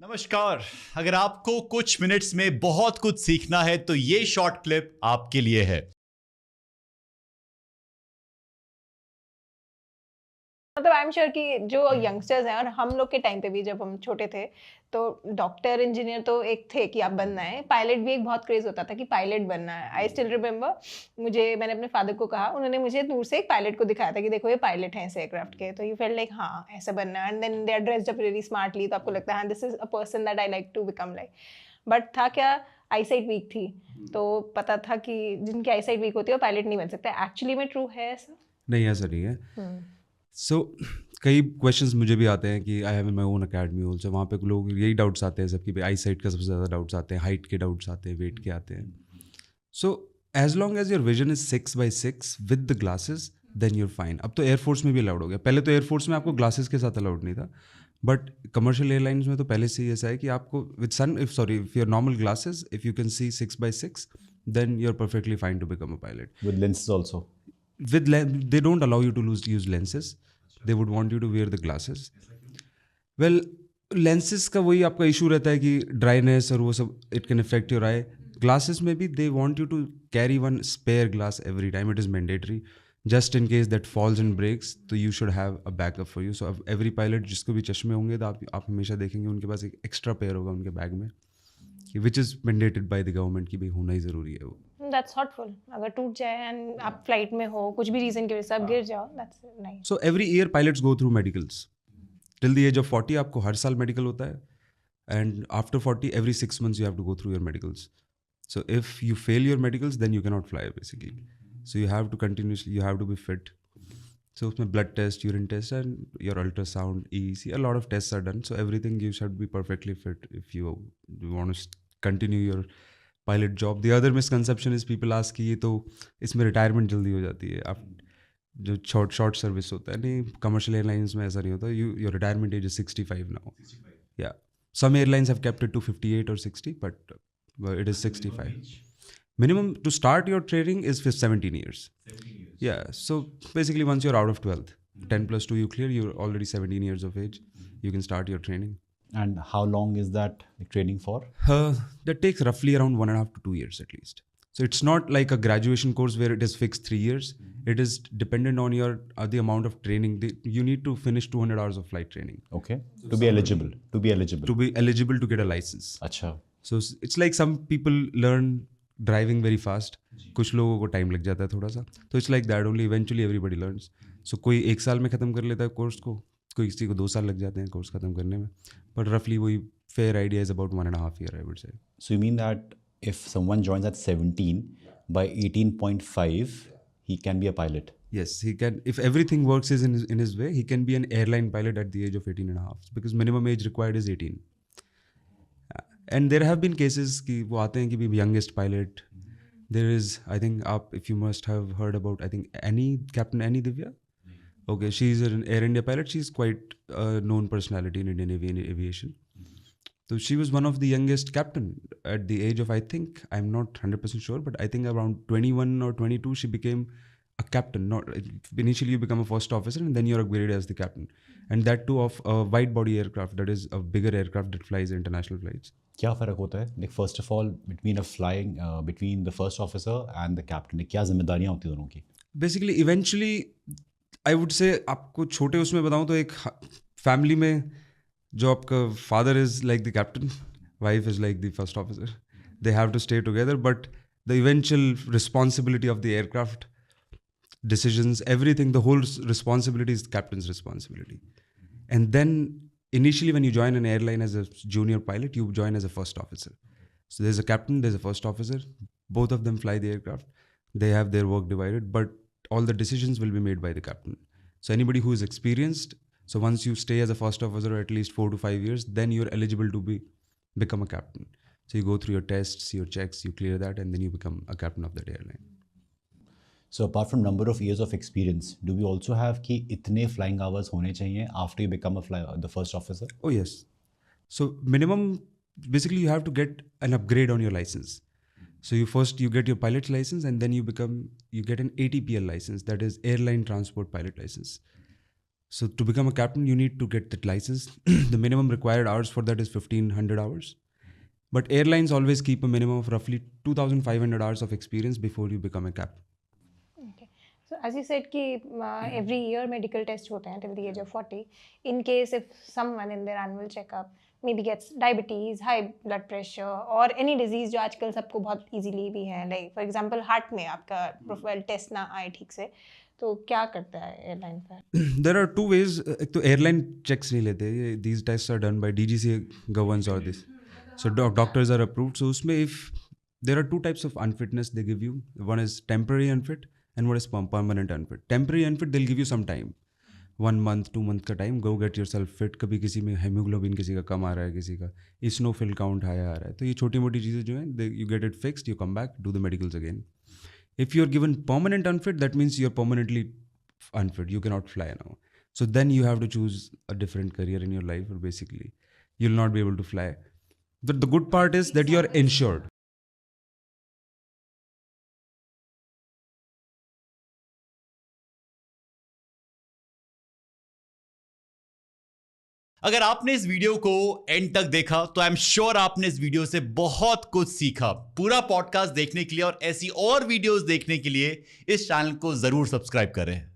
नमस्कार। अगर आपको कुछ मिनट्स में बहुत कुछ सीखना है तो ये शॉर्ट क्लिप आपके लिए है। मतलब आई एम श्योर कि जो यंगस्टर्स हैं और हम लोग के टाइम पे भी जब हम छोटे थे तो डॉक्टर इंजीनियर तो एक थे कि आप बनना है, पायलट भी एक बहुत क्रेज होता था कि पायलट बनना है। आई स्टिल रिमेम्बर, मैंने अपने फादर को कहा, उन्होंने मुझे दूर से एक पायलट को दिखाया था कि देखो ये पायलट है इस एयरक्राफ्ट के, तो यू फेल्ट लाइक हाँ ऐसा बनना है। And then they are dressed up really smartly, तो आपको लगता है हाँ this is a person that I like to become like. But था क्या, आईसाइट वीक थी, तो पता था कि जिनकी आईसाइट वीक होती है वो पायलट नहीं बन सकते। एक्चुअली में ट्रू है ऐसा? नहीं, ऐसा नहीं है। सो कई क्वेश्चंस मुझे भी आते हैं कि I have my own academy also. वहाँ पे लोग यही डाउट्स आते हैं सबकी, भाई आई साइट का सबसे ज़्यादा डाउट्स आते हैं, हाइट के डाउट्स आते हैं, वेट के आते हैं। So as long as your vision is 6x6 with the glasses then you're fine. अब तो एयरफोर्स में भी अलाउड हो गया। पहले तो एयरफोर्स में आपको ग्लासेस के साथ अलाउड नहीं था, बट कमर्शियल एयरलाइंस में तो पहले से ही ऐसा है कि आपको with sun if your normal glasses if you can see 6x6 then you are perfectly fine to become a pilot with lenses also. they don't allow you to use lenses. They would want you to wear the glasses. Well, lenses का वही आपका issue रहता है कि dryness और वो सब, it can affect your eye. Glasses में भी they want you to carry one spare glass every time, it is mandatory just in case that falls and breaks, तो you should have a backup for you. So every pilot जिसको भी चश्मे होंगे तो आप हमेशा देखेंगे उनके पास एक एक्स्ट्रा पेयर होगा उनके बैग में, which is mandated by the government कि भाई होना ही ज़रूरी है वो। That's thoughtful. अगर टूट जाए एंड आप फ्लाइट में हो, कुछ भी रीजन की वजह से आप गिर जाओ, that's nice. So every year pilots go through medicals till the age of 40। आपको हर साल मेडिकल होता है, and after 40 every 6 months you have to go through your medicals. So if you fail your medicals then you can not fly basically. So you have to continuously, you have to be fit. So उसमें blood test, urine test and your ultrasound, EEC, a lot of tests are done. So everything you should be perfectly fit if you want to continue your pilot job. The other misconception is people ask कि ये तो इसमें retirement जल्दी हो जाती है, आप जो शॉर्ट सर्विस होता है। नहीं, कमर्शियल एयरलाइंस में ऐसा नहीं होता। Your retirement age is 65 now. या some airlines have kept it to 58 or 60, but it is 65 minimum to start your training is for 17 years. Yeah, so basically once you're out of 12th, 10 plus 2 you clear, you're already 17 years of age, you can start your training. And how long is that training for? That takes roughly around 1.5 to 2 years at least. So it's not like a graduation course where it is fixed 3 years. It is dependent on your the amount of training. You need to finish 200 hours of flight training. Okay. To be eligible. To be eligible to get a license. Acha. So it's like some people learn driving very fast, कुछ लोगों को time लग जाता है थोड़ा सा, तो it's like that only, eventually everybody learns. So कोई 1 साल में ख़त्म कर लेता है कोर्स को, कोई किसी को 2 साल लग जाते हैं कोर्स ख़त्म करने में, बट रफली वही fair idea is about 1.5 year, I would say. So you mean that if someone joins at 17, by 18.5 he can be a pilot? Yes, he can. If everything works is in his way, he can be an airline pilot at the age of 18.5, because minimum age required is 18. And there have been cases कि वो आते हैं कि भी youngest pilot. There is, I think, if you must have heard about, I think Captain Annie Divya. Okay, she's an Air India pilot. She's quite a known personality in Indian aviation. So she was one of the youngest captain at the age of, I think, I'm not 100% sure, but I think around 21 or 22 she became a captain. Not initially you become a first officer and then you're upgraded as the captain, and that too of a wide body aircraft, that is a bigger aircraft that flies international flights. क्या फ़र्क होता है, like first of all, between the first officer and the captain? क्या जिम्मेदारियाँ होती हैं दोनों की? Basically eventually I would say, आपको छोटे उसमें बताऊँ तो एक फैमिली में जो आपका father is like the captain, wife is like the first officer, they have to stay together, but the eventual responsibility of the aircraft, decisions, everything, the whole responsibility is the captain's responsibility. And then initially when you join an airline as a junior pilot, you join as a first officer. So there's a captain, there's a first officer, both of them fly the aircraft, they have their work divided, but all the decisions will be made by the captain. So anybody who is experienced, so once you stay as a first officer at least 4 to 5 years, then you're eligible to become a captain. So you go through your tests, your checks, you clear that, and then you become a captain of that airline. So apart from number of years of experience, do we also have कि इतने flying hours होने चाहिए after you become the first officer? Oh yes. So minimum, basically you have to get an upgrade on your license. So you get your pilot's license, and then you get an ATPL license, that is Airline Transport Pilot License. So to become a captain, you need to get that license. The minimum required hours for that is 1,500 hours. But airlines always keep a minimum of roughly 2,500 hours of experience before you become a captain. Okay. So as you said कि every year medical test होते हैं till the age of 40. In case if someone in their annual checkup maybe gets diabetes, high blood pressure or any disease जो आजकल सबको बहुत easily भी है, like for example heart में आपका profile test ना आए ठीक से, तो क्या करता है एयरलाइन पर? There are two ways. एक तो airline checks नहीं लेते. These tests are done by DGCA governs all this. So doctors are approved. So उसमें if there are two types of unfitness they give you. One is temporary unfit and one is permanent unfit. Temporary unfit they'll give you some time. 1 month, 2 month का time. Go get yourself fit. कभी किसी में hemoglobin किसी का कम आ रहा है, किसी का eosinophil count high आ रहा है. तो ये छोटी मोटी चीज़ें जो हैं, you get it fixed, you come back, do the medicals again. If you're given permanent unfit, that means you're permanently unfit. You cannot fly now. So then you have to choose a different career in your life, or basically you'll not be able to fly. But the good part is that you're insured. अगर आपने इस video को and तक देखा तो I am sure आपने इस video से बहुत कुछ सीखा. पूरा पॉडकास्ट देखने के लिए और ऐसी और वीडियोस देखने के लिए इस चैनल को जरूर सब्सक्राइब करें.